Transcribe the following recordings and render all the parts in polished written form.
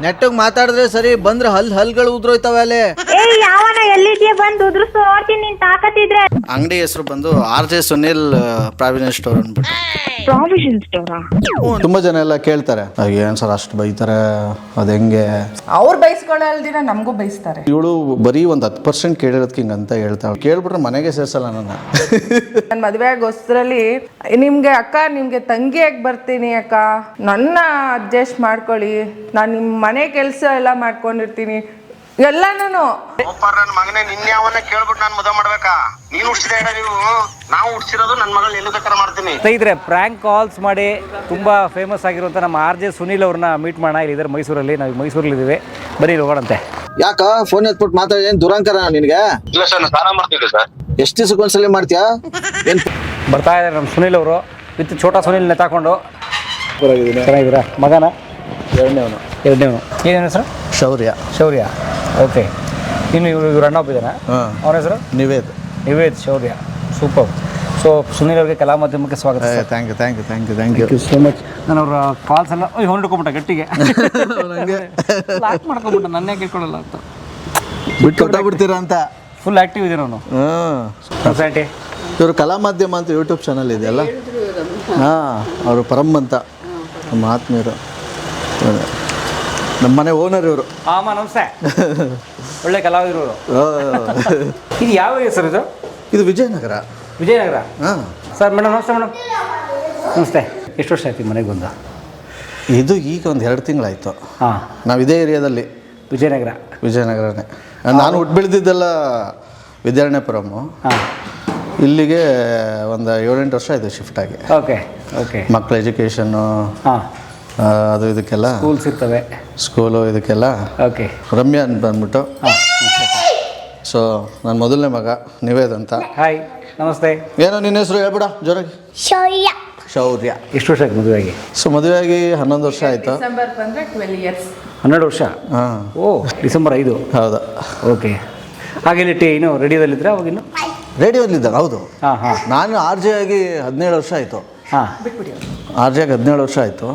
ನೆಟ್ಟಗ್ ಮಾತಾಡಿದ್ರೆ ಸರಿ, ಬಂದ್ರೆ ಹಲ್ಗಳು ಉದ್ರೋಯ್ತವೆ ಅಲ್ಲಿ. ಯಾವನ ಎಲ್ಲಿದ್ಯಾ ಬಂದು ಉದ್ರಸ್ ನೋಡ್ತೀನಿ ನಿನ್ ತಾಕತ್ತಿದ್ರೆ. ಅಂಗಡಿ ಹೆಸರು ಬಂದು RJ ಸುನಿಲ್ ಪ್ರಾವಿಷನ್ ಸ್ಟೋರ್ ಅಂದ್ಬಿಟ್ಟು. ಪ್ರಾವಿಷನ್ ಸ್ಟೋರಾ? ತುಂಬಾ ಜನ ಎಲ್ಲ ಕೇಳ್ತಾರೆ, ಏನ್ ಸರ್ ಅಷ್ಟು ಬೈತಾರೆ, ಅದ್ ಹೆಂಗೆ? ಅವ್ರು ಬೈಸ್ಕೊಳ್ಳಲ್ದಿರ ನಮಗೂ ಬೈಸ್ತಾರೆ. ಇವಳು ಬರೀ ಒಂದು 10% ಕೇಳಿರೋದಕ್ಕೆ ಹಿಂಗಂತ ಹೇಳ್ತಾಳೆ. ಕೇಳ್ಬಿಟ್ರೆ ಮನೆಗೆ ಸೇರ್ಸಲ್ಲ ನನ್ನ. ನನ್ನ ಮದುವೆ ಆಗೋಸ್ಟ್ರಲ್ಲಿ ನಿಮ್ಗೆ ಅಕ್ಕ ನಿಮ್ಗೆ ತಂಗಿಯಾಗಿ ಬರ್ತೀನಿ ಅಕ್ಕ, ನನ್ನ ಅಡ್ಜಸ್ಟ್ ಮಾಡ್ಕೊಳ್ಳಿ, ನಾನು ನಿಮ್ಮ ಮನೆ ಕೆಲಸ ಎಲ್ಲ ಮಾಡ್ಕೊಂಡಿರ್ತೀನಿ ಎಲ್ಲ. ನಾನು ನನ್ನ ಮಗನೇ ನಿನ್ಯಾವನ್ನ ಕೇಳ್ಬಿಟ್ಟು ನಾನು ಮದುವೆ ಮಾಡ್ಬೇಕಾ? ನೀನು ಹುಡ್ಸಿದ ನೀವು, ನಾವು ಹುಡ್ಸಿರೋದು ನನ್ನ ಮಗಳು ಎಲ್ಲಿ ಬೇಕಾದ್ರೆ ಮಾಡ್ತೀನಿ. ಸ್ನೇಹಿತರೆ, ಪ್ರ್ಯಾಂಕ್ ಕಾಲ್ಸ್ ಮಾಡಿ ತುಂಬಾ ಫೇಮಸ್ ಆಗಿರುವಂಥ ನಮ್ಮ RJ ಸುನಿಲ್ ಅವ್ರನ್ನ ಮೀಟ್ ಮಾಡೋಣ. ಇಲ್ಲಿದ್ದಾರೆ ಮೈಸೂರಲ್ಲಿ, ನಾವು ಮೈಸೂರಲ್ಲಿ ಇದ್ದೀವಿ. ಬರೀ ಹೋಗೋಣಂತೆ. ಯಾಕ ಫೋನ್ ಎತ್ಬಿಟ್ಟು ಮಾತಾಡಿ, ಏನ್ ದುರಂಕರ ನಿನ್ಗೆ? ಇಲ್ಲ ಸರ್, ನಾನು ಸ್ನಾನ ಮಾಡ್ತಿದ್ದೆ ಸರ್. ಎಷ್ಟು ದಿವಸಕ್ಕೊಂದ್ಸಲಿ ಮಾಡ್ತೀಯಾ? ಏನ್ ಬರ್ತಾ ಇದ್ದಾರೆ ನಮ್ಮ ಸುನಿಲ್ ಅವರು ವಿತ್ ಛೋಟಾ ಸುನಿಲ್ ನೆತಾಕೊಂಡು. ಚೆನ್ನಾಗಿದ್ದೀರಾ? ಮಗನ ಎರಡನೇವನು. ಏನೇನು ಹೆಸರು? ಶೌರ್ಯ. ಓಕೆ. ಇನ್ನು ಇವ್ರು ಅಣ್ಣ ಒಬ್ಬಿದ್ದಾನೆ, ಅವನ ಹೆಸರು ನಿವೇದ್ ಶೌರ್ಯ. ಸೂಪರ್. ಸೊ ಸುನಿಲ್ ಅವ್ರಿಗೆ ಕಲಾ ಮಾಧ್ಯಮಕ್ಕೆ ಸ್ವಾಗತ. Thank you so much. ನಾನು ಅವ್ರ ಕಾಲ್ಸ್ ಎಲ್ಲ ಹೊಂಡ್ಕೊಂಬಿಟ್ಟ ಗಟ್ಟಿಗೆ ಲಾಕ್ ಮಾಡ್ಕೊಂಬಿಟ್ಟ, ನನ್ನೇ ಕೇಳ್ಕೊಳ್ಳಲ್ಲ ಅಂತ ಬಿಡ್ತೀರಾ ಅಂತ. ಫುಲ್ ಆ್ಯಕ್ಟಿವ್ ಇದೆ ನಾನು. ಆಂಟಿ ಇವರು ಕಲಾ ಮಾಧ್ಯಮ ಅಂತ ಯೂಟ್ಯೂಬ್ ಚಾನಲ್ ಇದೆಯಲ್ಲ, ಅವರು ಪರಮ್ ಅಂತ ನಮ್ಮ ಆತ್ಮೀಯರು, ನಮ್ಮ ಮನೆ ಓನರ್ ಇವರು. ನಮಸ್ತೆ. ಒಳ್ಳೆ ಕಲಾವಿದರು ಅವರು. ಇದು ಯಾವ ಹೆಸರು ಇದು? ಇದು ವಿಜಯನಗರ. ಹಾಂ ಸರ್. ಮೇಡಮ್ ನಮಸ್ತೆ. ನಮಸ್ತೆ. ಎಷ್ಟು ವರ್ಷ ಆಯ್ತು ಮನೆಗೆ ಬಂದು? ಇದು ಈಗ ಒಂದು 2 ತಿಂಗಳಾಯಿತು. ಹಾಂ. ನಾವು ಇದೇ ಏರಿಯಾದಲ್ಲಿ, ವಿಜಯನಗರನೇ. ನಾನು ಹುಟ್ಟು ಬೆಳೆದಿದ್ದೆಲ್ಲ ವಿದ್ಯಾರಣ್ಯಪುರಮ್ಮು. ಹಾಂ. ಇಲ್ಲಿಗೆ ಒಂದು 7-8 ವರ್ಷ ಆಯಿತು ಶಿಫ್ಟ್ ಆಗಿ. ಓಕೆ. ಮಕ್ಕಳ ಎಜುಕೇಷನ್ನು, ಹಾಂ, ಅದು ಇದಕ್ಕೆಲ್ಲ ಸ್ಕೂಲ್ಸ್ ಇರ್ತವೆ, ಸ್ಕೂಲು ಇದಕ್ಕೆಲ್ಲ. ಓಕೆ. ರಮ್ಯಾ ಅಂತ ಬಂದ್ಬಿಟ್ಟು. ಸೊ ನನ್ನ ಮೊದಲನೇ ಮಗ ನಿವೇದ್ ಅಂತ. ಹಾಯ್, ನಮಸ್ತೆ. ಏನೋ ನಿನ್ನ ಹೆಸರು ಹೇಳ್ಬಿಡ ಜೋರಾಗಿ. ಶೌರ್ಯ. ಎಷ್ಟು ವರ್ಷ ಆಯ್ತು ಮದುವೆಯಾಗಿ? ಸೊ ಮದುವೆಯಾಗಿ 11 ವರ್ಷ ಆಯಿತು. ಡಿಸೆಂಬರ್ ಬಂದರೆ 12 years. 12 ವರ್ಷ. ಹಾಂ. ಓ, ಡಿಸೆಂಬರ್ 5. ಹೌದಾ? ಓಕೆ. ಹಾಗೆ ಇನ್ನು ರೇಡಿಯೋದಲ್ಲಿದ್ದರೆ ಅವಾಗಿನ್ನು? ರೇಡಿಯೋದಲ್ಲಿದ್ದಾಗ. ಹೌದು. ಹಾಂ. ನಾನು RJ ಆಗಿ 17 ವರ್ಷ ಆಯಿತು. ಹಾಂ. RJ ಆಗಿ 17 ವರ್ಷ ಆಯಿತು.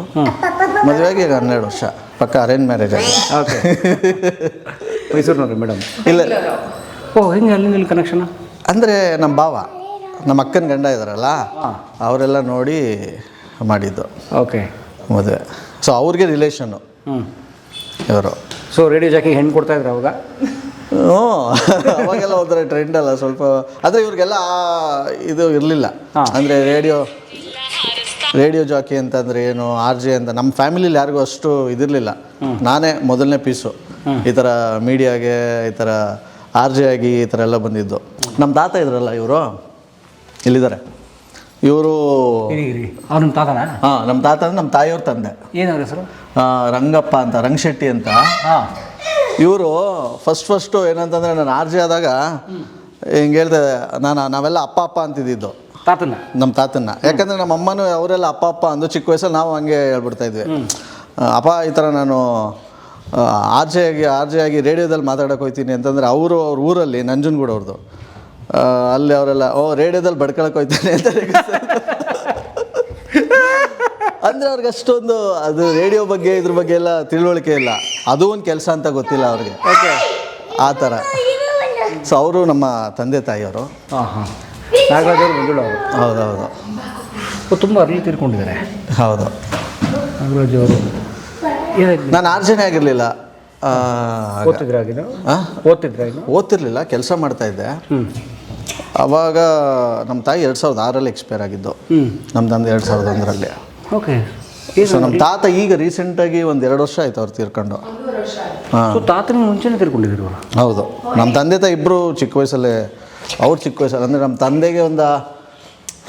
ಮದುವೆಯಾಗಿ ಈಗ 12 ವರ್ಷ. ಪಕ್ಕ ಅರೇಂಜ್ ಮ್ಯಾರೇಜ್ ಆಗಿ. ಓಕೆ. ಮೈಸೂರಿನವ್ರಿ ಮೇಡಮ್? ಇಲ್ಲ. ಓ, ಹಿಂಗೆ ಅಲ್ಲಿ ಕನೆಕ್ಷನ್ ಅಂದರೆ ನಮ್ಮ ಭಾವ, ನಮ್ಮ ಅಕ್ಕನ ಗಂಡ ಇದ್ದಾರಲ್ಲ, ಅವರೆಲ್ಲ ನೋಡಿ ಮಾಡಿದ್ದು. ಓಕೆ. ಮದುವೆ. ಸೊ ಅವ್ರಿಗೆ ರಿಲೇಷನ್ನು ಇವರು. ಸೊ ರೇಡಿಯೋ ಜಾಕಿ ಹೆಣ್ಣು ಕೊಡ್ತಾ ಇದ್ರು ಅವಾಗ? ಹ್ಞೂ, ಅವಾಗೆಲ್ಲ ಒಂಥರ ಟ್ರೆಂಡ್ ಅಲ್ಲ ಸ್ವಲ್ಪ. ಆದರೆ ಇವ್ರಿಗೆಲ್ಲ ಇದು ಇರಲಿಲ್ಲ. ಅಂದರೆ ರೇಡಿಯೋ ಜಾಕಿ ಅಂತಂದರೆ ಏನು, RJ ಅಂತ ನಮ್ಮ ಫ್ಯಾಮಿಲಿಲಿ ಯಾರಿಗೂ ಅಷ್ಟು ಇದಿರಲಿಲ್ಲ. ನಾನೇ ಮೊದಲನೇ ಪೀಸು ಈ ಥರ ಮೀಡಿಯಾಗೆ, ಈ ಥರ RJ ಆಗಿ ಈ ಥರ ಎಲ್ಲ ಬಂದಿದ್ದು. ನಮ್ಮ ತಾತ ಇದ್ರಲ್ಲ, ಇವರು ಇಲ್ಲಿದ್ದಾರೆ. ಇವರು ಅವ್ರ ತಾತನ? ಹಾಂ, ನಮ್ಮ ತಾತ ಅಂದರೆ ನಮ್ಮ ತಾಯಿಯವ್ರ ತಂದೆ. ಏನವ್ರ ಹೆಸರು? ರಂಗಪ್ಪ ಅಂತ, ರಂಗಶೆಟ್ಟಿ ಅಂತ. ಇವರು ಫಸ್ಟು ಏನಂತಂದರೆ ನಾನು RJ ಆದಾಗ ಹಿಂಗೆ ಹೇಳ್ದೆ, ನಾವೆಲ್ಲ ಅಪ್ಪ ಅಂತಿದ್ದು ತಾತನ, ನಮ್ಮ ತಾತನ್ನ. ಯಾಕಂದರೆ ನಮ್ಮ ಅಮ್ಮನೂ ಅವರೆಲ್ಲ ಅಪ್ಪ ಅಂದು ಚಿಕ್ಕ ವಯಸ್ಸಲ್ಲಿ ನಾವು ಹಂಗೆ ಹೇಳ್ಬಿಡ್ತಾ ಇದ್ವಿ. ಅಪ್ಪ ಈ ಥರ ನಾನು RJ ಆಗಿ ರೇಡಿಯೋದಲ್ಲಿ ಮಾತಾಡೋಕೆ ಹೋಗ್ತೀನಿ ಅಂತಂದರೆ ಅವ್ರ ಊರಲ್ಲಿ ನಂಜನಗೂಡು ಅವ್ರದ್ದು, ಅಲ್ಲಿ ಅವರೆಲ್ಲ ರೇಡಿಯೋದಲ್ಲಿ ಬಡ್ಕೊಳಕ್ಕೆ ಹೋಗ್ತೀನಿ ಅಂತ. ಅಂದರೆ ಅವ್ರಿಗೆ ಅಷ್ಟೊಂದು ಅದು ರೇಡಿಯೋ ಬಗ್ಗೆ ಇದ್ರ ಬಗ್ಗೆ ಎಲ್ಲ ತಿಳುವಳಿಕೆ ಇಲ್ಲ. ಅದು ಒಂದು ಕೆಲಸ ಅಂತ ಗೊತ್ತಿಲ್ಲ ಅವ್ರಿಗೆ. ಓಕೆ, ಆ ಥರ. ಸೊ ಅವರು ನಮ್ಮ ತಂದೆ ತಾಯಿಯವರು. ಹಾಂ. ನಾಗರಾಜ್ ಅವರು, ಮಂಜುಳ ಅವರು. ಹೌದು. ತುಂಬ ಅರ್ಲಿ ತೀರ್ಕೊಂಡಿದ್ದಾರೆ. ಹೌದು. ನಾಗರಾಜ್ ಅವರು. ನಾನು RJನೇ ಆಗಿರಲಿಲ್ಲ. ಓದ್ತಿರ್ಲಿಲ್ಲ, ಕೆಲಸ ಮಾಡ್ತಾಯಿದ್ದೆ. ಆವಾಗ ನಮ್ಮ ತಾಯಿ 2006ರಲ್ಲಿ ಎಕ್ಸ್ಪೈರ್ ಆಗಿದ್ದು. ನಮ್ಮ ತಂದೆ 2001ರಲ್ಲಿ. ಓಕೆ. ಸೊ ನಮ್ಮ ತಾತ ಈಗ ರೀಸೆಂಟಾಗಿ 1-2 ವರ್ಷ ಆಯ್ತು ಅವ್ರು ತೀರ್ಕೊಂಡು. ಹಾಂ. ತಾತನ ಮುಂಚೆನೇ ತೀರ್ಕೊಂಡಿದ್ರು. ಹೌದು. ನಮ್ಮ ತಂದೆ ತಾಯಿ ಇಬ್ಬರು ಚಿಕ್ಕ ವಯಸ್ಸಲ್ಲೇ, ಅವ್ರು ಚಿಕ್ಕ ವಯಸ್ಸಲ್ಲಿ ಅಂದರೆ ನಮ್ಮ ತಂದೆಗೆ ಒಂದು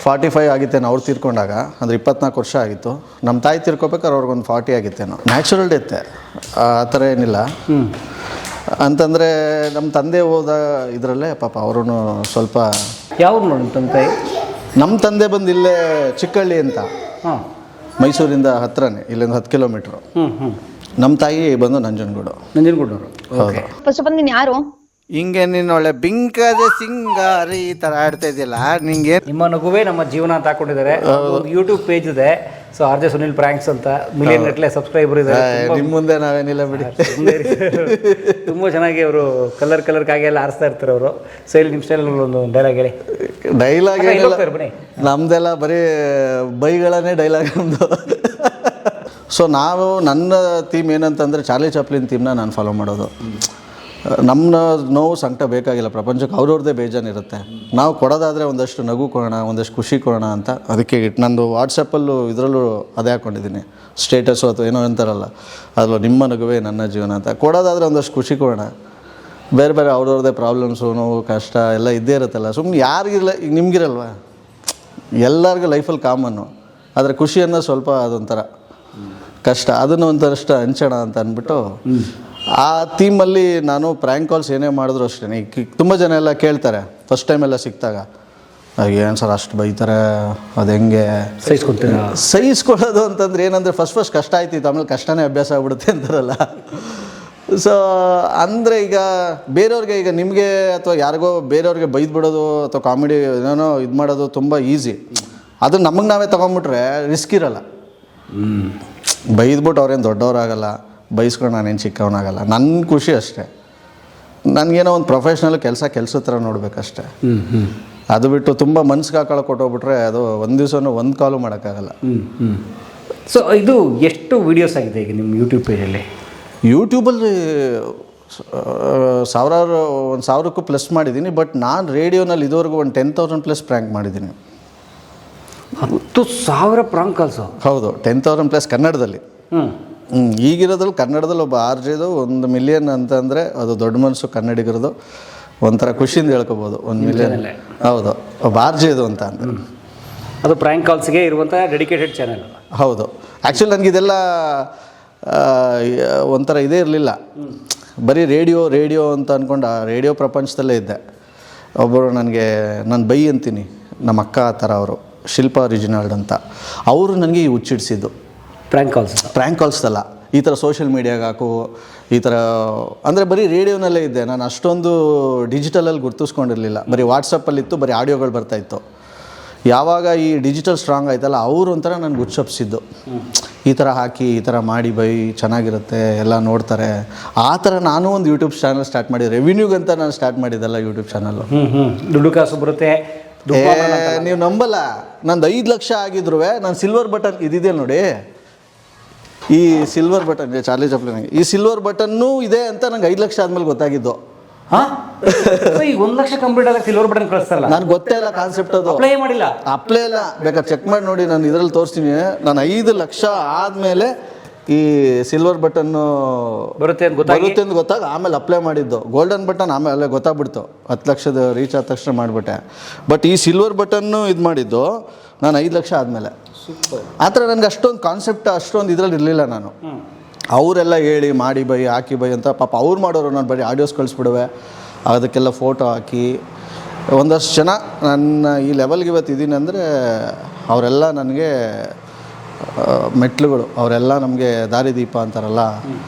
45 ಆಗಿತ್ತೇನೋ ಅವ್ರು ತೀರ್ಕೊಂಡಾಗ, ಅಂದರೆ 24 ವರ್ಷ ಆಗಿತ್ತು. ನಮ್ಮ ತಾಯಿ ತೀರ್ಕೋಬೇಕಾದ್ರೆ ಅವ್ರಿಗೊಂದು 40 ಆಗಿತ್ತೇನೋ. ನ್ಯಾಚುರಲ್ ಡೆತ್ತೆ, ಆ ಥರ ಏನಿಲ್ಲ. ಅಂತಂದರೆ ನಮ್ಮ ತಂದೆ ಹೋದ ಇದರಲ್ಲೇ ಪಾಪ ಅವರು ಸ್ವಲ್ಪ. ಯಾವ ನೋಡಿ ತಂದೆ? ನಮ್ಮ ತಂದೆ ಬಂದು ಇಲ್ಲೇ ಚಿಕ್ಕಹಳ್ಳಿ ಅಂತ, ಮೈಸೂರಿಂದ ಹತ್ರನೇ, ಇಲ್ಲಿಂದ 10 ಕಿಲೋಮೀಟ್ರು. ನಮ್ಮ ತಾಯಿ ಬಂದು ನಂಜನಗೂಡವರು. ಹೌದು. ಫಸ್ಟ್ ಆಫ್ ಆಲ್ ನೀನು ಯಾರು? ಹಿಂಗೆ ನೀನು ಒಳ್ಳೆ ಬಿಂಕದ ಸಿಂಗಾರ ಈ ಥರ ಆಡ್ತಾ ಇದೆಯಲ್ಲ, ನಿಂಗೆ. ನಿಮ್ಮ ನಗುವೇ ನಮ್ಮ ಜೀವನ ಅಂತ ಹಾಕೊಂಡಿದ್ದಾರೆ. ಒಂದು ಯೂಟ್ಯೂಬ್ ಪೇಜ್ ಇದೆ, so R J Sunil pranks ಅಂತ ಮಿಲಿಯನ್ ಗಟ್ಟಲೆ ಸಬ್ಸ್ಕ್ರೈಬರ್ ಇದ್ದಾರೆ. ನಿಮ್ಮ ಮುಂದೆ ನಾವೇನಿಲ್ಲ ಬಿಡಿ. ತುಂಬ ಚೆನ್ನಾಗಿ ಅವರು ಕಲರ್ ಕಾಗೆ ಎಲ್ಲ ಆರಿಸ್ತಾ ಇರ್ತಾರೆ ಅವರು. ಸೊ ಇಲ್ಲಿ ನಿಮ್ಮ ಸ್ಟೈಲಲ್ಲಿ ಒಂದು ಡೈಲಾಗ್ ಹೇಳಿ. ಡೈಲಾಗ್ ಬನ್ನಿ. ನಮ್ದೆಲ್ಲ ಬರೀ ಬೈಗಳನ್ನೇ ಡೈಲಾಗ್ ನಮ್ಮದು. ಸೊ ನಾವು ನನ್ನ ಥೀಮ್ ಏನಂತಂದರೆ ಚಾರ್ಲಿ ಚಾಪ್ಲಿನ್ ಥೀಮ್ನ ನಾನು ಫಾಲೋ ಮಾಡೋದು. ನಮ್ಮ ನೋವು ಸಂಕಟ ಬೇಕಾಗಿಲ್ಲ ಪ್ರಪಂಚಕ್ಕೆ, ಅವ್ರವ್ರದ್ದೇ ಬೇಜಾನಿರುತ್ತೆ. ನಾವು ಕೊಡೋದಾದರೆ ಒಂದಷ್ಟು ನಗು ಕೊಡೋಣ, ಒಂದಷ್ಟು ಖುಷಿ ಕೊಡೋಣ ಅಂತ ಅದಕ್ಕೆ ನಂದು ವಾಟ್ಸಪ್ಪಲ್ಲೂ ಇದರಲ್ಲೂ ಅದೇ ಹಾಕ್ಕೊಂಡಿದ್ದೀನಿ, ಸ್ಟೇಟಸ್ಸು ಅಥವಾ ಏನೋ ಅಂತಾರಲ್ಲ ಅದರಲ್ಲೂ ನಿಮ್ಮ ನಗುವೇ ನನ್ನ ಜೀವನ ಅಂತ. ಕೊಡೋದಾದರೆ ಒಂದಷ್ಟು ಖುಷಿ ಕೊಡೋಣ. ಬೇರೆ ಬೇರೆ ಅವ್ರವ್ರದ್ದೇ ಪ್ರಾಬ್ಲಮ್ಸು, ನೋವು, ಕಷ್ಟ ಎಲ್ಲ ಇದ್ದೇ ಇರುತ್ತಲ್ಲ. ಸುಮ್ಮನೆ ಯಾರಿಗಿರಲ್ಲ, ಈಗ ನಿಮಗಿರಲ್ವ, ಎಲ್ಲರಿಗೂ ಲೈಫಲ್ಲಿ ಕಾಮನ್ನು. ಆದರೆ ಖುಷಿ ಅನ್ನೋದು ಸ್ವಲ್ಪ ಅದೊಂಥರ ಕಷ್ಟ, ಅದನ್ನು ಒಂಥರಷ್ಟು ಹಂಚೋಣ ಅಂತ ಅಂದ್ಬಿಟ್ಟು ಆ ಥೀಮಲ್ಲಿ ನಾನು ಪ್ರ್ಯಾಂಕ್ ಕಾಲ್ಸ್ ಏನೇ ಮಾಡಿದ್ರು ಅಷ್ಟೇ. ಈಗ ತುಂಬ ಜನ ಎಲ್ಲ ಕೇಳ್ತಾರೆ ಫಸ್ಟ್ ಟೈಮ್ ಎಲ್ಲ ಸಿಕ್ಕಿದಾಗ, ಏನು ಸರ್ ಅಷ್ಟು ಬೈತಾರೆ, ಅದು ಹೆಂಗೆ ಸಹಿಸ್ಕೊಳ್ಳೋದು ಅಂತಂದ್ರೆ ಏನಂದರೆ ಫಸ್ಟ್ ಕಷ್ಟ ಆಯ್ತಿತ್ತು, ಆಮೇಲೆ ಕಷ್ಟನೇ ಅಭ್ಯಾಸ ಆಗ್ಬಿಡುತ್ತೆ ಅಂತಾರಲ್ಲ. ಸೊ ಅಂದರೆ ಈಗ ಬೇರೆಯವ್ರಿಗೆ, ಈಗ ನಿಮಗೆ ಅಥವಾ ಯಾರಿಗೋ ಬೇರೆಯವ್ರಿಗೆ ಬೈದು ಬಿಡೋದು ಅಥವಾ ಕಾಮಿಡಿ ಏನೋ ಇದು ಮಾಡೋದು ತುಂಬ ಈಸಿ. ಅದು ನಮಗೆ ನಾವೇ ತೊಗೊಂಬಿಟ್ರೆ ರಿಸ್ಕ್ ಇರಲ್ಲ. ಬೈದ್ಬಿಟ್ಟು ಅವ್ರೇನು ದೊಡ್ಡವರಾಗಲ್ಲ, ಬೈಸ್ಕೊಂಡು ನಾನೇನು ಚಿಕ್ಕವನಾಗಲ್ಲ. ನನ್ನ ಖುಷಿ ಅಷ್ಟೇ. ನನಗೇನೋ ಒಂದು ಪ್ರೊಫೆಷ್ನಲ್ ಕೆಲಸದ ಥರ ನೋಡಬೇಕಷ್ಟೆ. ಅದು ಬಿಟ್ಟು ತುಂಬ ಮನ್ಸಿಗೆ ಹಾಕೊಳ್ಳೋಕೆ ಕೊಟ್ಟೋಗ್ಬಿಟ್ರೆ ಅದು ಒಂದು ದಿವಸನೂ ಒಂದು ಕಾಲು ಮಾಡೋಕ್ಕಾಗಲ್ಲ. ಸೊ ಇದು ಎಷ್ಟು ವೀಡಿಯೋಸ್ ಆಗಿದೆ ಈಗ ನಿಮ್ಮ ಯೂಟ್ಯೂಬ್ ಪೇಜಲ್ಲಿ? ಯೂಟ್ಯೂಬಲ್ಲಿ 1,000ಕ್ಕೂ ಪ್ಲಸ್ ಮಾಡಿದ್ದೀನಿ. ಬಟ್ ನಾನು ರೇಡಿಯೋನಲ್ಲಿ ಇದುವರೆಗೂ ಒಂದು 10,000 ಪ್ಲಸ್ ಪ್ರ್ಯಾಂಕ್ ಮಾಡಿದ್ದೀನಿ. 10,000 ಪ್ರಾಂಕ್ ಕಾಲ್ಸು? ಹೌದು, 10,000 ಪ್ಲಸ್ ಕನ್ನಡದಲ್ಲಿ. ಈಗಿರೋದ್ರಲ್ಲಿ ಕನ್ನಡದಲ್ಲಿ ಒಬ್ಬ ಆರ್ ಜೆದು 1 ಮಿಲಿಯನ್ ಅಂತಂದರೆ ಅದು ದೊಡ್ಡ ಮನಸ್ಸು ಕನ್ನಡಿಗರದು. ಒಂಥರ ಖುಷಿಯಿಂದ ಹೇಳ್ಕೊಬೋದು 1 ಮಿಲಿಯನ್. ಹೌದು, ಒಬ್ಬ ಆರ್ ಜೆದು ಅಂತ ಅಂದರೆ ಅದು ಪ್ರ್ಯಾಂಕ್ ಕಾಲ್ಸ್ಗೆ ಇರುವಂಥ ಡೆಡಿಕೇಟೆಡ್ ಚಾನಲ್. ಹೌದು. ಆ್ಯಕ್ಚುಲಿ ನನಗಿದೆಲ್ಲ ಒಂಥರ ಇದೇ ಇರಲಿಲ್ಲ, ಬರೀ ರೇಡಿಯೋ ಅಂತ ಅಂದ್ಕೊಂಡು ಆ ರೇಡಿಯೋ ಪ್ರಪಂಚದಲ್ಲೇ ಇದ್ದೆ. ಒಬ್ಬರು ನನಗೆ ನಾನು ಬೈ ಅಂತೀನಿ, ನಮ್ಮ ಅಕ್ಕ ಆ ಥರ, ಅವರು ಶಿಲ್ಪಾ ರಿಜಿನಾಲ್ಡ್ ಅಂತ, ಅವರು ನನಗೆ ಹುಚ್ಚಿಡ್ಸಿದ್ದು ಪ್ರ್ಯಾಂಕ್ ಕಾಲ್ಸ್ದಲ್ಲ. ಈ ಥರ ಸೋಷಿಯಲ್ ಮೀಡಿಯಾಗೆ ಹಾಕು, ಈ ಥರ ಅಂದರೆ ಬರೀ ರೇಡಿಯೋನಲ್ಲೇ ಇದ್ದೆ ನಾನು. ಅಷ್ಟೊಂದು ಡಿಜಿಟಲಲ್ಲಿ ಗುರ್ತಿಸ್ಕೊಂಡಿರಲಿಲ್ಲ, ಬರೀ ವಾಟ್ಸಪ್ಪಲ್ಲಿತ್ತು, ಬರೀ ಆಡಿಯೋಗಳು ಬರ್ತಾಯಿತ್ತು. ಯಾವಾಗ ಈ ಡಿಜಿಟಲ್ ಸ್ಟ್ರಾಂಗ್ ಆಯ್ತಲ್ಲ, ಅವರು ಒಂಥರ ನನಗೆ ಹುಚ್ಚಪ್ಸಿದ್ದು. ಈ ಥರ ಹಾಕಿ, ಈ ಥರ ಮಾಡಿ ಬೈ, ಚೆನ್ನಾಗಿರುತ್ತೆ, ಎಲ್ಲ ನೋಡ್ತಾರೆ. ಆ ಥರ ನಾನು ಒಂದು ಯೂಟ್ಯೂಬ್ ಚಾನಲ್ ಸ್ಟಾರ್ಟ್ ಮಾಡಿ, ರೆವಿನ್ಯೂಗಂತ ನಾನು ಸ್ಟಾರ್ಟ್ ಮಾಡಿದ್ದಲ್ಲ ಯೂಟ್ಯೂಬ್ ಚಾನಲ್ಲು. ದುಡ್ಡು ಕಾಸು ಬರುತ್ತೆ. ನೀವು ನಂಬಲ್ಲ, ನಂದು 5 ಲಕ್ಷ ಆಗಿದ್ರು ನಾನು ಸಿಲ್ವರ್ ಬಟನ್ ಇದಿದೆ ನೋಡಿ, ಈ ಸಿಲ್ವರ್ ಬಟನ್ ಚಾರ್ಲಿ ಚಾಪ್ಲಿನ್ಗೆ ಈ ಸಿಲ್ವರ್ ಬಟನ್ನು ಇದೆ ಅಂತ ನಂಗೆ 5 ಲಕ್ಷ ಆದಮೇಲೆ ಗೊತ್ತಾಗಿದ್ದು. ಈಗ 1 ಲಕ್ಷ ಕಂಪ್ಲೀಟ್ ಆದಾಗ ಸಿಲ್ವರ್ ಬಟನ್ ಕಳಿಸ್ತಾರಲ್ಲ, ನನಗೆ ಗೊತ್ತೇ ಇಲ್ಲ ಕಾನ್ಸೆಪ್ಟ್. ಅದು ಅಪ್ಲೈ ಮಾಡಿಲ್ಲ, ಅಪ್ಲೈ ಇಲ್ಲ, ಬೇಕಾದ್ರೆ ಚೆಕ್ ಮಾಡಿ ನೋಡಿ, ನಾನು ಇದರಲ್ಲಿ ತೋರಿಸ್ತೀನಿ. ನಾನು 5 ಲಕ್ಷ ಆದಮೇಲೆ ಈ ಸಿಲ್ವರ್ ಬಟನ್ನು ಬರುತ್ತೆ ಅಂತ ಗೊತ್ತಾಗ ಆಮೇಲೆ ಅಪ್ಲೈ ಮಾಡಿದ್ದು. ಗೋಲ್ಡನ್ ಬಟನ್ ಆಮೇಲೆ ಗೊತ್ತಾಗ್ಬಿಡ್ತು, 10 ಲಕ್ಷದ ರೀಚ್ ಆದ ತಕ್ಷಣ ಮಾಡಿಬಿಟ್ಟೆ. ಬಟ್ ಈ ಸಿಲ್ವರ್ ಬಟನ್ನು ಇದು ಮಾಡಿದ್ದು ನಾನು 5 ಲಕ್ಷ ಆದಮೇಲೆ. ಆ ಥರ ನನಗೆ ಅಷ್ಟೊಂದು ಕಾನ್ಸೆಪ್ಟ್ ಅಷ್ಟೊಂದು ಇದರಲ್ಲಿ ಇರಲಿಲ್ಲ ನಾನು. ಅವರೆಲ್ಲ ಹೇಳಿ ಮಾಡಿ ಬೈ, ಹಾಕಿ ಬೈ ಅಂತ ಪಾಪ ಅವ್ರು ಮಾಡೋರು. ನಾನು ಬರೀ ಆಡಿಯೋಸ್ ಕಳಿಸ್ಬಿಡುವೆ, ಅದಕ್ಕೆಲ್ಲ ಫೋಟೋ ಹಾಕಿ ಒಂದಷ್ಟು ಜನ ನನ್ನ ಈ ಲೆವೆಲ್ಗೆ ಇವತ್ತು ಇದ್ದೀನಿ ಅಂದರೆ ಅವರೆಲ್ಲ ನನಗೆ ಮೆಟ್ಲುಗಳು, ಅವರೆಲ್ಲ ನಮಗೆ ದಾರಿದೀಪ ಅಂತಾರಲ್ಲ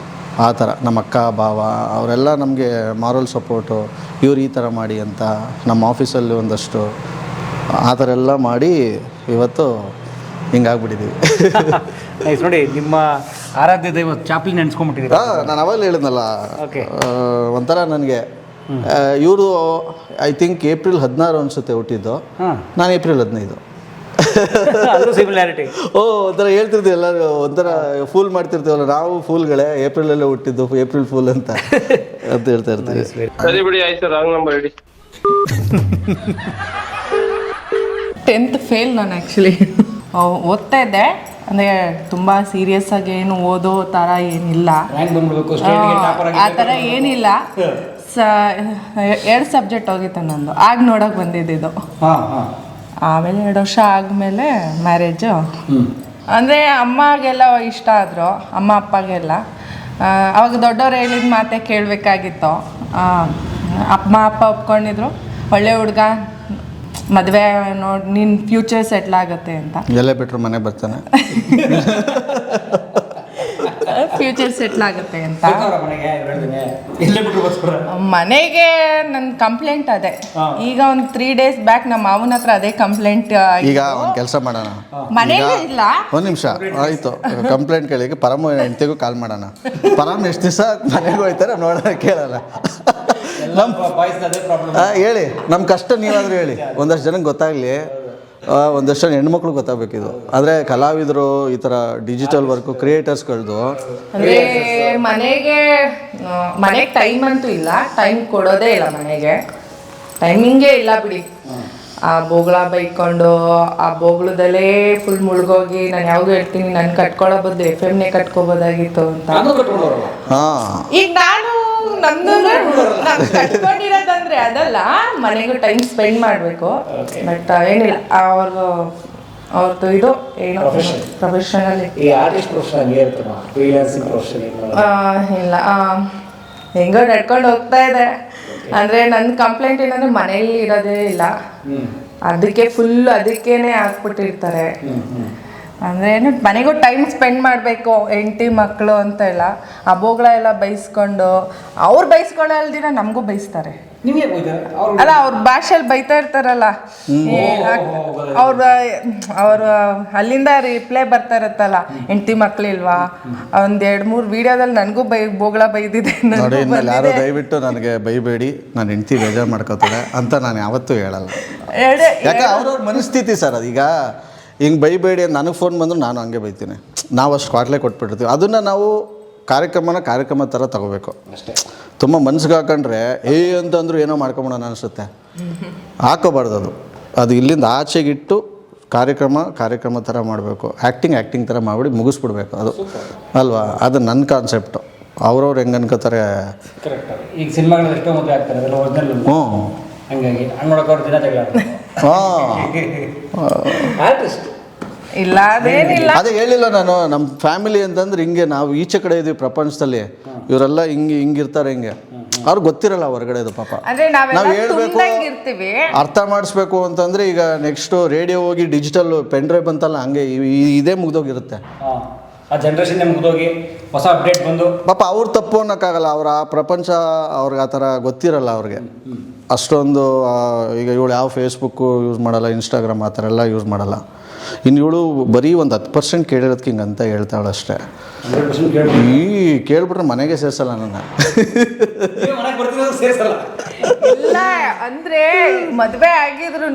ಆ ಥರ. ನಮ್ಮ ಅಕ್ಕ ಬಾವ ಅವರೆಲ್ಲ ನಮಗೆ ಮಾರಲ್ ಸಪೋರ್ಟು, ಇವ್ರು ಈ ಥರ ಮಾಡಿ ಅಂತ. ನಮ್ಮ ಆಫೀಸಲ್ಲಿ ಒಂದಷ್ಟು ಆ ಥರ ಎಲ್ಲ ಮಾಡಿ ಇವತ್ತು ಹಿಂಗಾಗ್ಬಿಟ್ಟಿದ್ದೀವಿ. ನೋಡಿ, ನಿಮ್ಮ ಆರಾಧ್ಯ ದೈವ ಚಾಪ್ಲಿನ್ ನೆನೆಸ್ಕೊಂಡ್ಬಿಟ್ಟಿದ್ದೀರಾ. ನಾನು ಅವಾಗಲೇ ಹೇಳಿದ್ನಲ್ಲ, ಓಕೆ, ಒಂಥರ ನನಗೆ ಇವರು ಐ ಥಿಂಕ್ ಏಪ್ರಿಲ್ 16 ಅನಿಸುತ್ತೆ ಹುಟ್ಟಿದ್ದು, ನಾನು ಏಪ್ರಿಲ್ 15. ಸಿಮಿಲಾರಿಟಿ. ಒಂಥರ ಹೇಳ್ತಿರ್ತೀವಿ ಎಲ್ಲರೂ, ಒಂಥರ ಫೂಲ್ ಮಾಡ್ತಿರ್ತೀವಲ್ಲ ನಾವು, ಫೂಲ್ಗಳೇ ಏಪ್ರಿಲಲ್ಲೇ ಹುಟ್ಟಿದ್ದು, ಏಪ್ರಿಲ್ ಫೂಲ್ ಅಂತ ಹೇಳ್ತಾ ಇರ್ತೀವಿ. ಸರಿ ಬಿಡಿ, ಆಯ್ತು, ರಾಂಗ್ ನಂಬರ್ ಹೇಳಿ. 10th ಫೇಲ್ ನಾನು ಆ್ಯಕ್ಚುಲಿ. ಓದ್ತಾ ಇದ್ದೆ, ಅಂದರೆ ತುಂಬ ಸೀರಿಯಸ್ ಆಗಿ ಏನು ಓದೋ ಥರ ಏನಿಲ್ಲ, ಆ ಥರ ಏನಿಲ್ಲ. 2 ಸಬ್ಜೆಕ್ಟ್ ಹೋಗಿತ್ತು ನಂದು, ಆಗ ನೋಡೋಕೆ ಬಂದಿದ್ದು. ಆಮೇಲೆ 2 ವರ್ಷ ಆದಮೇಲೆ ಮ್ಯಾರೇಜು. ಅಂದರೆ ಅಮ್ಮಗೆಲ್ಲ ಇಷ್ಟ ಆದರು, ಅಮ್ಮ ಅಪ್ಪಗೆಲ್ಲ. ಅವಾಗ ದೊಡ್ಡವ್ರು ಹೇಳಿದ ಮಾತೆ ಕೇಳಬೇಕಾಗಿತ್ತು. ಅಮ್ಮ ಅಪ್ಪ ಒಪ್ಕೊಂಡಿದ್ರು, ಒಳ್ಳೆ ಹುಡುಗ, ಮದುವೆ ನೋಡಿ ನಿನ್ನ ಫ್ಯೂಚರ್ ಸೆಟ್ಲ್ ಆಗುತ್ತೆ ಅಂತ. ಎಲ್ಲೇ ಬಿಟ್ಟರು ಮನೆ ಬರ್ತಾನೆ. ಫ್ಯೂಚರ್ ಸೆಟ್ಲ್ ಆಗುತ್ತೆ ಅಂತ. ಮನೆಗೆ ಎಲ್ಲೇ ಬಿಟ್ಟು ಬರ್ಸ್ಕೊಡ್ರ ಮನೆಗೆ ನನ್ನ ಕಂಪ್ಲೇಂಟ್ ಅದೇ. ಈಗ ಒಂದು 3 days ಬ್ಯಾಕ್ ನಮ್ಮ ಮಾವನ ಹತ್ರ ಅದೇ ಕಂಪ್ಲೇಂಟ್. ಈಗ ಒಂದು ಕೆಲಸ ಮಾಡೋಣ, ಮನೆಗೆ ಇಲ್ಲ, ಒಂದು ನಿಮಿಷ ಆಯಿತು, ಕಂಪ್ಲೇಂಟ್ ಕೇಳಿ ಪರಮ ಹೆಂಡ್ತಿಗೂ ಕಾಲ್ ಮಾಡೋಣ. ಪರಮ್ ಎಷ್ಟು ದಿವಸ ಮನೆಗೆ ಹೋಯ್ತಾರೆ ನೋಡೋಣ, ಕೇಳಲ್ಲ. ಹೇಳಿ ನಮ್ಮ ಕಷ್ಟ ನೀವಾದರೂ ಹೇಳಿ, ಒಂದಷ್ಟು ಜನಕ್ಕೆ ಗೊತ್ತಾಗಲಿ, ಒಂದಷ್ಟು ಜನ ಹೆಣ್ಮಕ್ಳು ಗೊತ್ತಾಗಬೇಕಿದು. ಆದರೆ ಕಲಾವಿದರು ಈ ಥರ ಡಿಜಿಟಲ್ ವರ್ಕು ಕ್ರಿಯೇಟರ್ಸ್ಗಳದ್ದು ಅಂದರೆ ಮನೆಗೆ ಟೈಮ್ ಅಂತೂ ಇಲ್ಲ, ಟೈಮ್ ಕೊಡೋದೇ ಇಲ್ಲ ಮನೆಗೆ, ಟೈಮಿಂಗೇ ಇಲ್ಲ ಬಿಡಿ. ಆ ಬೋಗಳ ಬೈಕೊಂಡು ಆ ಬೋಗಳದಲ್ಲೇ ಫುಲ್ ಮುಳುಗೋಗಿ ನಾನು ಯಾವಾಗೂ ಹೇಳ್ತೀನಿ ನಾನು ಕಟ್ಕೊಳ್ಳೋ ಬದ್ದು FM ಕಟ್ಕೋಬೋದಾಗಿತ್ತು ಅಂತ. ಈಗ ನಾನು ಕಟ್ಕೊಂಡಿರೋದಂದ್ರೆ ಅದಲ್ಲ, ಮನೆಗೂ ಟೈಮ್ ಸ್ಪೆಂಡ್ ಮಾಡಬೇಕು. ಬಟ್ ಏನಿಲ್ಲ, ಅವ್ರದ್ದು ಇದು ಏನೋ ಪ್ರೊಫೆಷನಲ್ ಇಲ್ಲ, ಹೆಂಗೋ ನಡ್ಕೊಂಡು ಹೋಗ್ತಾ ಇದೆ. ಅಂದರೆ ನನ್ನ ಕಂಪ್ಲೇಂಟ್ ಏನಂದ್ರೆ ಮನೇಲಿ ಇರೋದೇ ಇಲ್ಲ, ಅದಕ್ಕೆ ಫುಲ್ ಅದಕ್ಕೇನೆ ಹಾಕ್ಬಿಟ್ಟಿರ್ತಾರೆ. ಅಂದರೆ ಮನೆಗೂ ಟೈಮ್ ಸ್ಪೆಂಡ್ ಮಾಡಬೇಕು, ಹೆಂಡತಿ ಮಕ್ಕಳು ಅಂತ ಇಲ್ಲ. ಹಬ್ಬಗಳ ಎಲ್ಲ ಬೈಸ್ಕೊಂಡು ಅವ್ರು ಬೈಸ್ಕೊಳ್ಳಲ್ದಿರ ನಮಗೂ ಬೈಸ್ತಾರೆ. ಅಲ್ಲ, ಅವ್ರ ಭಾಷೆಯಲ್ಲಿ ಬೈತಾ ಇರ್ತಾರಲ್ಲ, ಅವ್ರ ಅಲ್ಲಿಂದ ರಿಪ್ಲೈ ಬರ್ತಾ ಇರತ್ತಲ್ಲ, ಹೆಂಡತಿ ಮಕ್ಳಿಲ್ವಾ, ಒಂದ್ 2-3 ವಿಡಿಯೋದಲ್ಲಿ ನನಗೂ ಬೋಗಳ ಬೈದಿದೆ. ನೋಡಿ, ಇನ್ಮೇಲೆ ಯಾರು ದಯವಿಟ್ಟು ನನಗೆ ಬೈಬೇಡಿ, ನಾನು ಹೆಂಡತಿ ಬೇಜಾರು ಮಾಡ್ಕೋತಾಳೆ ಅಂತ ನಾನು ಯಾವತ್ತೂ ಹೇಳಲ್ಲ. ಯಾಕೆ ಅವ್ರವ್ರ ಮನಸ್ಥಿತಿ ಸರ್ ಅದೀಗ. ಹಿಂಗೆ ಬೈಬೇಡಿ ಅಂತ ನನಗೆ ಫೋನ್ ಬಂದರೂ ನಾನು ಹಂಗೆ ಬೈತೀನಿ. ನಾವು ಅಷ್ಟು ಕ್ವಾಟ್ಲೆ ಕೊಟ್ಬಿಟ್ಟಿರ್ತೀವಿ. ಅದನ್ನು ನಾವು ಕಾರ್ಯಕ್ರಮ ಥರ ತಗೋಬೇಕು ಅಷ್ಟೇ. ತುಂಬ ಮನ್ಸಿಗೆ ಹಾಕೊಂಡ್ರೆ ಅಂತಂದ್ರು ಏನೋ ಮಾಡ್ಕೊಂಬಿಡೋಣ ಅನಿಸುತ್ತೆ, ಹಾಕೋಬಾರ್ದು. ಅದು ಇಲ್ಲಿಂದ ಆಚೆಗಿಟ್ಟು ಕಾರ್ಯಕ್ರಮ ಥರ ಮಾಡಬೇಕು. ಆ್ಯಕ್ಟಿಂಗ್ ಥರ ಮಾಡಿಬಿಡಿ ಮುಗಿಸ್ಬಿಡ್ಬೇಕು, ಅದು ಅಲ್ವಾ? ಅದು ನನ್ನ ಕಾನ್ಸೆಪ್ಟು. ಅವ್ರವ್ರು ಹೆಂಗೆ ಅನ್ಕೋತಾರೆ. ಈಗ ಸಿನಿಮಾಗಳು ಎಷ್ಟೋ ಮದುವೆ ಆಗ್ತಾರೆ, ಅದೆಲ್ಲ ಒರಿಜಿನಲ್. ಹಂಗಾಗಿ ಹಂಗೆ ನೋಡೋಕೆ ದಿನ ತೆಗೆದ ಆರ್ಟಿಸ್ಟ್ ಇಲ್ಲ, ಅದೇನಿಲ್ಲ. ಅದೇ ಹೇಳಿಲ್ಲ ನಾನು, ನಮ್ಮ ಫ್ಯಾಮಿಲಿ ಅಂತಂದ್ರೆ ಹಿಂಗೆ, ನಾವು ಈಚೆ ಕಡೆ ಇದೀವಿ ಪ್ರಪಂಚದಲ್ಲಿ, ಇವರೆಲ್ಲ ಹಿಂಗಿರ್ತಾರೆ, ಹಿಂಗೆ ಅವ್ರಿಗೆ ಗೊತ್ತಿರಲ್ಲ ಹೊರಗಡೆದು ಪಾಪ. ನಾವು ಹೇಳ್ಬೇಕು, ಅರ್ಥ ಮಾಡಿಸ್ಬೇಕು ಅಂತಂದ್ರೆ ಈಗ ನೆಕ್ಸ್ಟ್ ರೇಡಿಯೋ ಹೋಗಿ ಡಿಜಿಟಲ್ ಪೆನ್ ಡ್ರೈವ್ ಬಂತಲ್ಲ, ಹಂಗೆ ಇದೇ ಮುಗ್ದೋಗಿರುತ್ತೆ. ಆ ಜನ್ರೇಷನ್ ಮುಗ್ದೋಗಿ ಹೊಸ ಅಪ್ಡೇಟ್ ಬಂದು ಪಾಪ ಅವ್ರು ತಪ್ಪು ಅನ್ನೋಕ್ಕಾಗಲ್ಲ. ಅವ್ರ ಆ ಪ್ರಪಂಚ ಅವ್ರಿಗೆ ಆ ಥರ ಗೊತ್ತಿರಲ್ಲ ಅವ್ರಿಗೆ ಅಷ್ಟೊಂದು. ಈಗ ಇವಳು ಯಾವ ಫೇಸ್ಬುಕ್ಕು ಯೂಸ್ ಮಾಡಲ್ಲ, ಇನ್ಸ್ಟಾಗ್ರಾಮ್ ಆ ಥರ ಎಲ್ಲ ಯೂಸ್ ಮಾಡಲ್ಲ. ಇನ್ನು ಇವಳು ಬರೀ ಒಂದು 10% ಕೇಳಿರೋದಕ್ಕೆ ಹಿಂಗೆ ಅಂತ ಹೇಳ್ತಾವಳು ಅಷ್ಟೇ. ಈ ಕೇಳ್ಬಿಟ್ರೆ ಮನೆಗೆ ಸೇರಿಸಲ್ಲ ನನ್ನ. ಇಲ್ಲ ಅಂದರೆ ಮದುವೆ ಆಗಿದ್ರು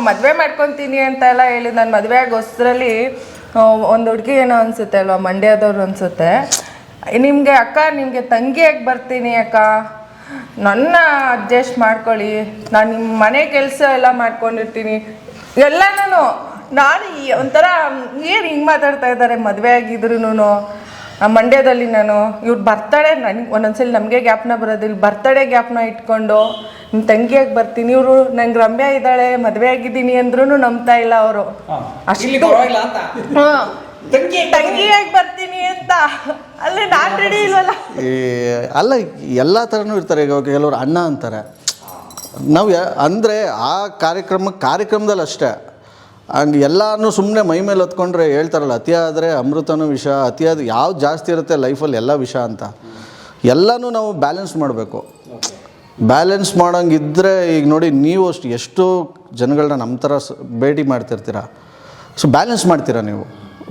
ಮದುವೆ ಮಾಡ್ಕೊತೀನಿ ಅಂತ ಎಲ್ಲ ಹೇಳಿ, ನಾನು ಮದುವೆ ಆಗೋಷ್ಟರಲ್ಲಿ ಒಂದು ಹುಡುಗಿ ಏನೋ ಅನಿಸುತ್ತೆ ಅಲ್ವಾ, ಮಂಡ್ಯದವ್ರು ಅನಿಸುತ್ತೆ, ನಿಮಗೆ ತಂಗಿಯಾಗಿ ಬರ್ತೀನಿ ಅಕ್ಕ, ನನ್ನ ಅಡ್ಜಸ್ಟ್ ಮಾಡ್ಕೊಳ್ಳಿ, ನಾನು ನಿಮ್ಮ ಮನೆ ಕೆಲಸ ಎಲ್ಲ ಮಾಡ್ಕೊಂಡಿರ್ತೀನಿ ಎಲ್ಲನೂ. ನಾನು ಒಂಥರ ಏನು ಹಿಂಗೆ ಮಾತಾಡ್ತಾ ಇದ್ದಾರೆ, ಮದುವೆ ಆಗಿದ್ರು ಮಂಡ್ಯದಲ್ಲಿ ನಾನು ಇವ್ರು ಬರ್ತಡೇ ನನಗೆ ಒಂದೊಂದ್ಸಲಿ ನಮಗೆ ಜ್ಞಾಪನ ಬರೋದಿಲ್ಲ, ಬರ್ತಡೇ ಜ್ಞಾಪನ ಇಟ್ಕೊಂಡು ನಿಮ್ಮ ತಂಗಿಯಾಗಿ ಬರ್ತೀನಿ, ಇವರು ನಂಗೆ ರಮ್ಯಾ ಇದ್ದಾಳೆ ಮದುವೆ ಆಗಿದ್ದೀನಿ ಅಂದ್ರೂ ನಂಬ್ತಾ ಇಲ್ಲ ಅವರು. ಅಷ್ಟು ತಂಗಿಯಾಗಿ ಬರ್ತೀನಿ ಅಂತ. ಅಲ್ಲೇ ನಾನು ರೆಡಿ ಇಲ್ವಲ್ಲ. ಅಲ್ಲ, ಎಲ್ಲ ಥರನೂ ಇರ್ತಾರೆ. ಈಗ ಕೆಲವರು ಅಣ್ಣ ಅಂತಾರೆ. ನಾವು ಅಂದರೆ ಆ ಕಾರ್ಯಕ್ರಮದಲ್ಲಿ ಅಷ್ಟೇ. ಹಂಗೆ ಎಲ್ಲನೂ ಸುಮ್ಮನೆ ಮೈ ಮೇಲೆ ಹೊತ್ಕೊಂಡ್ರೆ ಹೇಳ್ತಾರಲ್ಲ, ಅತಿಯಾದರೆ ಅಮೃತನೂ ವಿಷ, ಅತಿಯಾದ ಯಾವ್ದು ಜಾಸ್ತಿ ಇರುತ್ತೆ ಲೈಫಲ್ಲಿ ಎಲ್ಲ ವಿಷ ಅಂತ. ಎಲ್ಲನೂ ನಾವು ಬ್ಯಾಲೆನ್ಸ್ ಮಾಡಬೇಕು. ಬ್ಯಾಲೆನ್ಸ್ ಮಾಡೋಂಗಿದ್ರೆ ಈಗ ನೋಡಿ, ನೀವು ಎಷ್ಟು ಜನಗಳನ್ನ ನಮ್ಮ ಥರ ಭೇಟಿ ಮಾಡ್ತಿರ್ತೀರ, ಸೊ ಬ್ಯಾಲೆನ್ಸ್ ಮಾಡ್ತೀರಾ ನೀವು.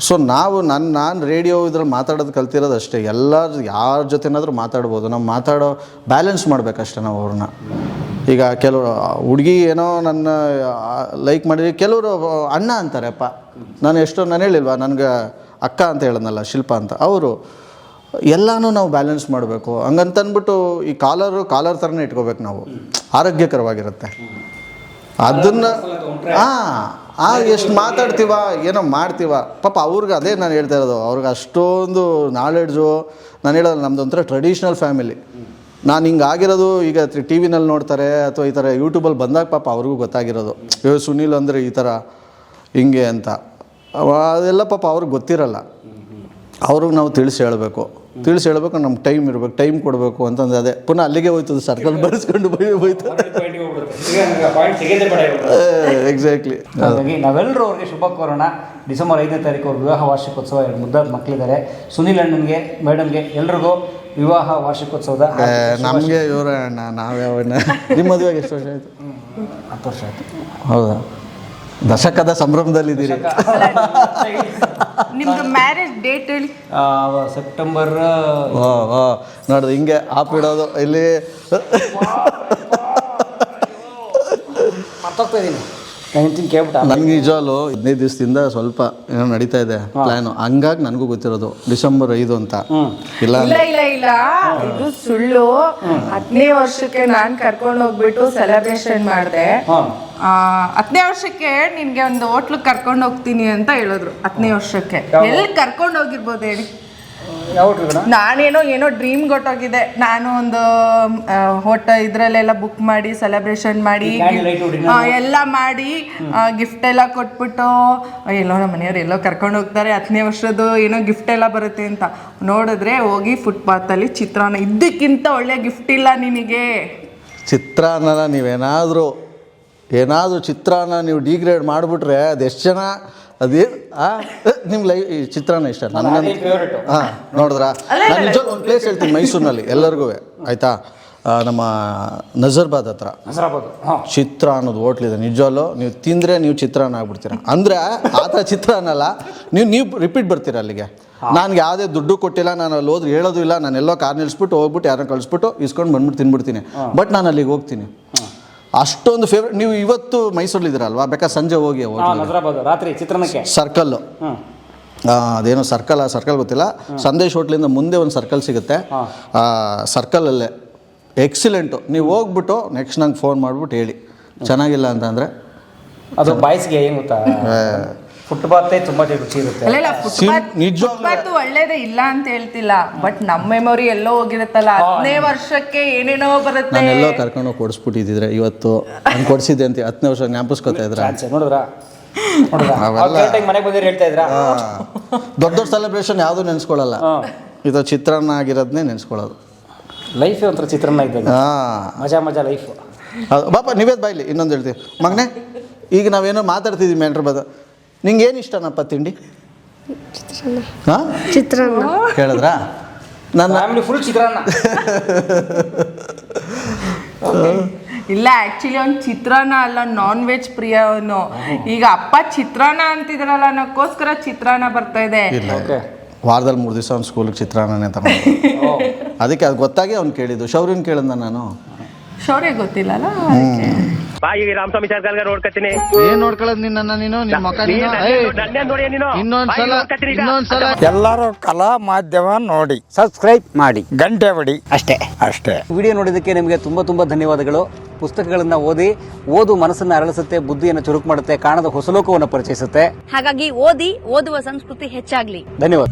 ಸೊ ನಾನು ರೇಡಿಯೋ ಇದ್ರಲ್ಲಿ ಮಾತಾಡೋದು ಕಲ್ತಿರೋದು ಅಷ್ಟೇ. ಯಾರ ಜೊತೆನಾದರೂ ಮಾತಾಡ್ಬೋದು. ನಾವು ಬ್ಯಾಲೆನ್ಸ್ ಮಾಡಬೇಕಷ್ಟೇ ನಾವು ಅವ್ರನ್ನ. ಈಗ ಕೆಲವರು ಹುಡುಗಿ ಏನೋ ನನ್ನ ಲೈಕ್ ಮಾಡಿದ್ರೆ ಕೆಲವರು ಅಣ್ಣ ಅಂತಾರೆಪ್ಪ. ನಾನು ಹೇಳಿಲ್ವಾ, ನನಗೆ ಅಕ್ಕ ಅಂತ ಹೇಳೋದಲ್ಲ, ಶಿಲ್ಪ ಅಂತ. ಅವರು ಎಲ್ಲನೂ ನಾವು ಬ್ಯಾಲೆನ್ಸ್ ಮಾಡಬೇಕು. ಹಂಗಂತಂದ್ಬಿಟ್ಟು ಈ ಕಾಲರ್ ಥರನೇ ಇಟ್ಕೋಬೇಕು ನಾವು, ಆರೋಗ್ಯಕರವಾಗಿರುತ್ತೆ. ಅದನ್ನು ಎಷ್ಟು ಮಾತಾಡ್ತೀವ, ಏನೋ ಮಾಡ್ತೀವ, ಪಾಪ ಅವ್ರಿಗೆ ಅದೇ ನಾನು ಹೇಳ್ತಾ ಇರೋದು. ಅವ್ರಿಗೆ ಅಷ್ಟೊಂದು ನಾಲೆಡ್ಜು. ನಾನು ಹೇಳೋದು, ನಮ್ದು ಒಂಥರ ಟ್ರೆಡಿಷ್ನಲ್ ಫ್ಯಾಮಿಲಿ. ನಾನು ಹಿಂಗೆ ಆಗಿರೋದು ಈಗ TV ನಲ್ಲಿ ನೋಡ್ತಾರೆ, ಅಥವಾ ಈ ಥರ ಯೂಟ್ಯೂಬಲ್ಲಿ ಬಂದಾಗ ಪಾಪ ಅವ್ರಿಗೂ ಗೊತ್ತಾಗಿರೋದು, ಸುನೀಲ್ ಅಂದರೆ ಈ ಥರ ಹಿಂಗೆ ಅಂತ. ಅದೆಲ್ಲ ಪಾಪ ಅವ್ರಿಗೆ ಗೊತ್ತಿರಲ್ಲ. ಅವ್ರಿಗೆ ನಾವು ತಿಳಿಸಿ ಹೇಳಬೇಕು, ನಮ್ಗೆ ಟೈಮ್ ಇರಬೇಕು, ಟೈಮ್ ಕೊಡಬೇಕು ಅಂತಂದ್ರೆ ಅದೇ ಪುನಃ ಅಲ್ಲಿಗೆ ಹೋಯ್ತದೆ, ಸರ್ಕಲ್ ಬರೆಸ್ಕೊಂಡು ಹೋಯ್ತು. ಎಕ್ಸಾಕ್ಟ್ಲಿ. ಹಾಗಾಗಿ ನಾವೆಲ್ಲರೂ ಅವ್ರಿಗೆ ಶುಭ ಕೋರೋಣ. ಡಿಸೆಂಬರ್ 5ನೇ ತಾರೀಕು ಅವ್ರ ವಿವಾಹ ವಾರ್ಷಿಕೋತ್ಸವ, 2 ಮುದ್ದಾದ ಮಕ್ಕಳಿದ್ದಾರೆ. ಸುನಿಲ್ ಅಣ್ಣನಿಗೆ, ಮೇಡಮ್ಗೆ, ಎಲ್ರಿಗೂ ವಿವಾಹ ವಾರ್ಷಿಕೋತ್ಸವದ ನಮಗೆ ಇವರ ಅಣ್ಣ, ನಾವ್ಯಾವಣ್ಣ. ನಿಮ್ಮ ಮದುವೆಗೆ ಎಷ್ಟು ವರ್ಷ ಆಯಿತು? 10 ವರ್ಷ ಆಯಿತು. ಹೌದಾ? ದಶಕದ ಸಂಭ್ರಮದಲ್ಲಿದ್ದೀರಿ. ನಿಮ್ದು ಮ್ಯಾರೇಜ್ ಡೇಟ್ ಹೇಳಿ. ಸೆಪ್ಟೆಂಬರ್. ನೋಡ್ದು ಹಿಂಗೆ ಆಪ್ ಇಡೋದು ಇಲ್ಲಿ. ಮರ್ತೋಗ್ತಾ ಇದ್ದೀನಿ, ಕೇಳ್ಬಿಟ್ಟು. ನನಗೆ ನಿಜವಾಗ್ಲು 15 ದಿವಸದಿಂದ ಸ್ವಲ್ಪ ಏನೋ ನಡೀತಾ ಇದೆ ಪ್ಲ್ಯಾನು, ಹಂಗಾಗಿ ನನಗೂ ಗೊತ್ತಿರೋದು ಡಿಸೆಂಬರ್ 5 ಅಂತ. ಇಲ್ಲ ಇಲ್ಲ ಇದು ಸುಳ್ಳು. 10ನೇ ವರ್ಷಕ್ಕೆ ನಾನು ಕರ್ಕೊಂಡು ಹೋಗ್ಬಿಟ್ಟು ಸೆಲೆಬ್ರೇಷನ್ ಮಾಡಿದೆ. 10ನೇ ವರ್ಷಕ್ಕೆ ನಿನ್ಗೆ ಒಂದು ಹೋಟ್ಲಿಗೆ ಕರ್ಕೊಂಡು ಹೋಗ್ತೀನಿ ಅಂತ ಹೇಳಿದ್ರು. 10ನೇ ವರ್ಷಕ್ಕೆ ಎಲ್ಲಿ ಕರ್ಕೊಂಡು ಹೋಗಿರ್ಬೋದು ಹೇಳಿ? ನಾನೇನೋ ಡ್ರೀಮ್ ಕೊಟ್ಟೋಗಿದ್ದೆ. ನಾನು ಒಂದು ಇದ್ರಲ್ಲೆಲ್ಲ ಬುಕ್ ಮಾಡಿ ಸೆಲೆಬ್ರೇಷನ್ ಮಾಡಿ ಎಲ್ಲ ಮಾಡಿ ಗಿಫ್ಟ್ ಎಲ್ಲ ಕೊಟ್ಬಿಟ್ಟು ಎಲ್ಲೋ ನಮ್ಮ ಮನೆಯವ್ರು ಎಲ್ಲೋ ಕರ್ಕೊಂಡು ಹೋಗ್ತಾರೆ, 10ನೇ ವರ್ಷದ್ದು ಏನೋ ಗಿಫ್ಟ್ ಎಲ್ಲ ಬರುತ್ತೆ ಅಂತ ನೋಡಿದ್ರೆ ಹೋಗಿ ಫುಟ್ಪಾತಲ್ಲಿ ಚಿತ್ರಾನ್ನ. ಇದಕ್ಕಿಂತ ಒಳ್ಳೆ ಗಿಫ್ಟ್ ಇಲ್ಲ ನಿನಗೆ. ಚಿತ್ರಾನ್ನ ನೀವೇನಾದರೂ ಚಿತ್ರಾನ್ನ ನೀವು ಡಿಗ್ರೇಡ್ ಮಾಡಿಬಿಟ್ರೆ ಅದೆಷ್ಟು ಜನ ಅದೇ ನಿಮ್ಮ ಚಿತ್ರಾನ್ನ ಇಷ್ಟ ನನಗೆ. ಹಾಂ, ನೋಡಿದ್ರಾ? ನಾನು ನಿಜವಾಗ್ಲೂ ಒಂದು ಪ್ಲೇಸ್ ಹೇಳ್ತೀನಿ ಮೈಸೂರಿನಲ್ಲಿ ಎಲ್ಲರಿಗೂ, ಆಯಿತಾ? ನಮ್ಮ ನಜರ್ಬಾದ್ ಹತ್ರ ಚಿತ್ರಾನ್ನದ ಹೋಟ್ಲಿದೆ. ನಿಜವಾಗ್ಲೂ ನೀವು ತಿಂದರೆ ನೀವು ಚಿತ್ರಾನ್ನ ಆಗ್ಬಿಡ್ತೀರ. ಅಂದರೆ ಆ ಥರ ಚಿತ್ರಾನ್ನ ಅಲ್ಲ, ನೀವು ರಿಪೀಟ್ ಬರ್ತೀರ ಅಲ್ಲಿಗೆ. ನನಗೆ ಯಾವುದೇ ದುಡ್ಡು ಕೊಟ್ಟಿಲ್ಲ, ನಾನು ಅಲ್ಲಿ ಹೋದ್ರೆ ಹೇಳೋದು ಇಲ್ಲ. ನಾನು ಎಲ್ಲೋ ಕಾರ್ ನಿಲ್ಲಿಸ್ಬಿಟ್ಟು ಹೋಗ್ಬಿಟ್ಟು ಯಾರನ್ನ ಕಳಿಸ್ಬಿಟ್ಟು ಇಸ್ಕೊಂಡು ಬಂದ್ಬಿಟ್ಟು ತಿನ್ಬಿಡ್ತೀನಿ. ಬಟ್ ನಾನು ಅಲ್ಲಿಗೆ ಹೋಗ್ತೀನಿ. ಅಷ್ಟೊಂದು ಫೇವ್ರೇಟ್. ನೀವು ಇವತ್ತು ಮೈಸೂರಲ್ಲಿದ್ದೀರಲ್ವಾ, ಬೇಕಾದ್ರೆ ಸಂಜೆ ಹೋಗಿ ರಾತ್ರಿ ಚಿತ್ರಾನ್ನಕ್ಕೆ ಸರ್ಕಲ್ಲು, ಅದೇನೋ ಸರ್ಕಲ್ ಗೊತ್ತಿಲ್ಲ. ಸಂದೇಶ್ ಹೋಟ್ಲಿಂದ ಮುಂದೆ ಒಂದು ಸರ್ಕಲ್ ಸಿಗುತ್ತೆ. ಸರ್ಕಲಲ್ಲೇ ಎಕ್ಸಿಲೆಂಟು. ನೀವು ಹೋಗ್ಬಿಟ್ಟು ನೆಕ್ಸ್ಟ್ ನಂಗೆ ಫೋನ್ ಮಾಡಿಬಿಟ್ಟು ಹೇಳಿ ಚೆನ್ನಾಗಿಲ್ಲ ಅಂತಂದರೆ. ಅದು ಬಾಯ್ಸ್ಗೆ ಏನು ಗೊತ್ತಾ, ಫುಟ್ಪಾತ್ ತುಂಬ ರುಚಿ ಇರುತ್ತೆ. ಫುಟ್ಪಾತ್ ಒಳ್ಳೇದೇ ಇಲ್ಲ ಅಂತ ಹೇಳ್ತಿಲ್ಲ, ಬಟ್ ನಮ್ಮ ಮೆಮೊರಿ ಎಲ್ಲೋ ಹೋಗಿರುತ್ತಲ್ಲ. 10ನೇ ವರ್ಷಕ್ಕೆ ಏನೇನೋ ಬರುತ್ತೆ. ನಾನು ಎಲ್ಲೋ ಕರ್ಕೊಂಡು ಕೊಡಿಸ್ಬಿಟ್ಟಿದ್ರೆ ಇವತ್ತು ನಾನು ಕೊಡಿಸಿದ್ದೆ ಅಂತ 10ನೇ ವರ್ಷ ಜ್ಞಾಪಿಸ್ಕೊತಾ ಇದ್ರೆ ನೋಡಿದ್ರಾ? ಮನೆಗೆ ಬಂದಿರಿ ಹೇಳ್ತಾ ಇದ್ರಾ? ದೊಡ್ಡ ಸೆಲೆಬ್ರೇಷನ್ ಯಾವುದೂ ನೆನೆಸ್ಕೊಳ್ಳಲ್ಲ, ಇದು ಚಿತ್ರಾನ್ನ ಆಗಿರೋದನ್ನೇ ನೆನೆಸ್ಕೊಳ್ಳೋದು. ಲೈಫೇ ಒಂಥರ ಚಿತ್ರಾನ್ನ ಇದ್ದಾಗ. ಮಜಾ ಲೈಫ್. ಬಾಪ ನೀವೇದ್ ಬಾಯ್ಲಿ ಇನ್ನೊಂದು ಹೇಳ್ತೀವಿ ಮಗನೇ. ಈಗ ನಾವೇನೋ ಮಾತಾಡ್ತಿದ್ದೀವಿ ಮ್ಯಾಟ್ರ್ ಬದ. ನಿಂಗೆ ಏನು ಇಷ್ಟನಪ್ಪ ತಿಂಡಿ? ಹಾಂ, ಚಿತ್ರಾನ್ನ ಕೇಳಿದ್ರಾ? ನನ್ನ ಫ್ಯಾಮಿಲಿ ಫುಲ್ ಚಿತ್ರಾನ್ನ. ಇಲ್ಲ, ಆ್ಯಕ್ಚುಲಿ ಅವ್ನು ಚಿತ್ರಾನ್ನ ಅಲ್ಲ, ನಾನ್ ವೆಜ್ ಪ್ರಿಯ ಅವನು. ಈಗ ಅಪ್ಪ ಚಿತ್ರಾನ್ನ ಅಂತಿದ್ರಲ್ಲ ಅನ್ನೋಕ್ಕೋಸ್ಕರ ಚಿತ್ರಾನ್ನ ಬರ್ತಾ ಇದೆ. ವಾರದಲ್ಲಿ 3 ದಿವಸ ಅವ್ನು ಸ್ಕೂಲಿಗೆ ಚಿತ್ರಾನ್ನನೇ ತಗೊಂಡು, ಅದಕ್ಕೆ ಅದು ಗೊತ್ತಾಗಿ ಅವ್ನು ಕೇಳಿದ್ದು. ಶೌರ್ಯನ ಕೇಳಿದ್ನ ನಾನು. ಶೌರ್ಯ ಗೊತ್ತಿಲ್ಲಲ್ಲ. ರಾಮಸ್ವಾಮಿ ಸರ್ಕಾರ ನೋಡ್ಕತ್ತೀನಿ. ಏನ್ ನೋಡ್ಕೊಳ್ಳೋದು ನಿನ್ನ ನೀನು ನಿಮ್ಮ ಮಕ್ಕ ಇನ್ನೊಂದ್ಸಲ ಎಲ್ಲರೂ ಕಲಾ ಮಾಧ್ಯಮ ನೋಡಿ, ಸಬ್ಸ್ಕ್ರೈಬ್ ಮಾಡಿ, ಗಂಟೆ ಹೊಡಿ. ಅಷ್ಟೇ. ವಿಡಿಯೋ ನೋಡಿದ್ದಕ್ಕೆ ನಿಮಗೆ ತುಂಬ ಧನ್ಯವಾದಗಳು. ಪುಸ್ತಕಗಳನ್ನ ಓದು ಮನಸ್ಸನ್ನು ಅರಳಿಸುತ್ತೆ, ಬುದ್ಧಿಯನ್ನು ಚುರುಕು ಮಾಡುತ್ತೆ, ಕಾಣದ ಹೊಸ ಲೋಕವನ್ನು ಪರಿಚಯಿಸುತ್ತೆ. ಹಾಗಾಗಿ ಓದುವ ಸಂಸ್ಕೃತಿ ಹೆಚ್ಚಾಗ್ಲಿ. ಧನ್ಯವಾದ.